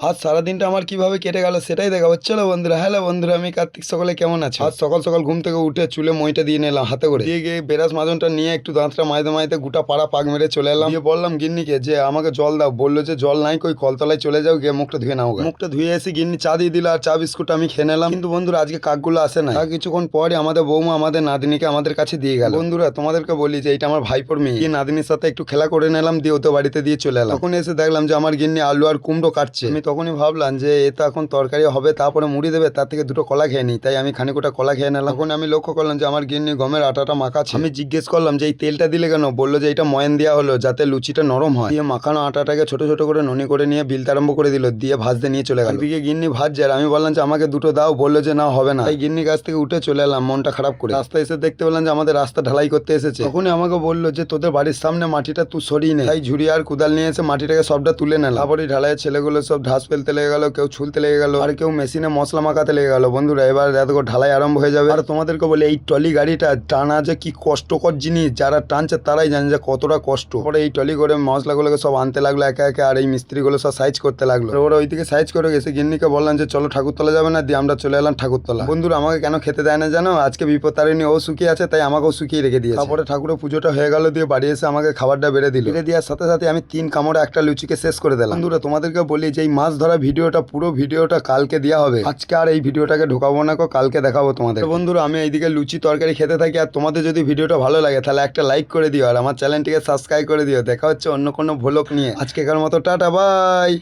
আজ সারাদিনটা আমার কিভাবে কেটে গেল সেটাই দেখাবো। চলো বন্ধুরা, হ্যালো বন্ধুরা, আমি কার্তিক। সকলে কেমন আছো? আজ সকাল সকাল ঘুম থেকে উঠে চুলে মইটা দিয়ে নিলাম হাতে করে, দিয়ে গিয়ে বেরাস মাজনটা নিয়ে একটু দাঁতটা মাইতে মাইতে গোটা পাড়া পাক মেরে চলে এলাম। দিয়ে বললাম গিন্নিকে যে আমাকে জল দাও। বললো যে জল নাই, কই কলতলায় চলে যাও, গিয়ে মুখটা ধুয়ে নাও। মুখটা ধুয়ে এসে গিন্নি চা দিয়ে দিল আর চা বিস্কুট আমি খেয়ে নিলাম। কিন্তু বন্ধুরা আজকে কাকগুলো আসে না। কিছুক্ষণ পরে আমাদের বৌমা আমাদের নাতনিকে আমাদের কাছে দিয়ে গেল। বন্ধুরা তোমাদেরকে বলি যে এটা আমার ভাইপোর মেয়ে। গিয়ে নাতনির সাথে একটু খেলা করে নিলাম, দিয়ে ওতে বাড়িতে দিয়ে চলে এলাম। তখন এসে দেখলাম যে আমার গিন্নি আলু আর কুমড়ো কাটছে। আমি তখনই ভাবলাম যে এটা এখন তরকারি হবে, তারপরে মুড়ি দেবে, তার থেকে দুটো কলা খেয়ে নিই। তাই আমি খানিকটা কলা খেয়ে নিলাম। তখন আমি লক্ষ্য করলাম যে আমার গিন্নি গমের আটাটা মাখাচ্ছে। আমি জিজ্ঞেস করলাম যে এই তেলটা দিলে কেন? বললো যে এটা ময়ান দেওয়া হলো যাতে লুচিটা নরম হয়। দিয়ে মাখানো আটাটাকে ছোট ছোট করে ননি করে নিয়ে বিলতে আরম্ভ করে দিল, দিয়ে ভাজতে নিয়ে চলে গেল। এদিকে গিন্নি ভাজছে আর আমি বললাম যে আমাকে দুটো দাও। বললো যে না হবে না। তাই গিন্নি কাছ থেকে উঠে চলে এলাম মনটা খারাপ করে। রাস্তায় এসে দেখতে পেলাম যে আমাদের রাস্তা ঢালাই করতে এসেছে। তখনই আমাকে বললো যে তোদের বাড়ির সামনে মাটিটা তুই সরিয়ে নে। তাই ঝুড়ি আর কুদাল নিয়ে এসে মাটিটাকে সবটা তুলে নিলাম। তারপরে ঢালাইয়ের ছেলেগুলো সব ঢাস ফেলতে লেগে গেল, কেউ ছুলতে লেগে গেল, আর কেউ মেশিনে মশলা মাখাতে লেগে গেল। বন্ধুরা এবার দেখো ঢালাই আরম্ভ হয়ে যাবে। আর তোমাদেরকে বলে এই টলি গাড়িটা টানা যে কি কষ্টকর জিনিস, যারা টানছে তারাই জানে যে কতটা কষ্ট। পরে এই টলি করে মশলাগুলোকে সব আনতে লাগলো একে একে, আর এই মিস্ত্রিগুলো সব সাইজ করতে লাগলো। ওরা ওইদিকে সাইজ করে গেছে। গিন্নিকে বললাম যে চলো ঠাকুরতলা যাবে না, দিয়ে আমরা চলে এলাম ঠাকুরতলা। বন্ধুরা আমাকে কেন খেতে দেয় না জানো? আজকে বিপত্তারিণী ও শুকিয়ে আছে, তাই আমাকেও শুকিয়ে রেখে দিয়েছে। তারপরে ঠাকুরের পুজোটা হয়ে গেল, দিয়ে বাড়ি এসে আমাকে খাবারটা বেড়ে দিল। বেড়ে দেওয়ার সাথে সাথে আমি 3 কামড়ে একটা লুচিকে শেষ করে দিলাম। বন্ধুরা তোমাদেরকে বলি যে এই মাছ ধরা ভিডিওটা, পুরো ভিডিওটা কালকে দেওয়া হবে। আজকে আর এই ভিডিওটাকে ঢোকাবো না, কালকে দেখাবো তোমাদের। বন্ধুরা আমি এইদিকে লুচি তরকারি খেতে থাকি, আর তোমাদের যদি ভিডিওটা ভালো লাগে তাহলে একটা লাইক করে দিও, আর আমার চ্যানেলটিকে সাবস্ক্রাইব করে দিও। দেখা হচ্ছে অন্য কোনো ভ্লগ নিয়ে। আজকেকার মতো টাটা, বাই।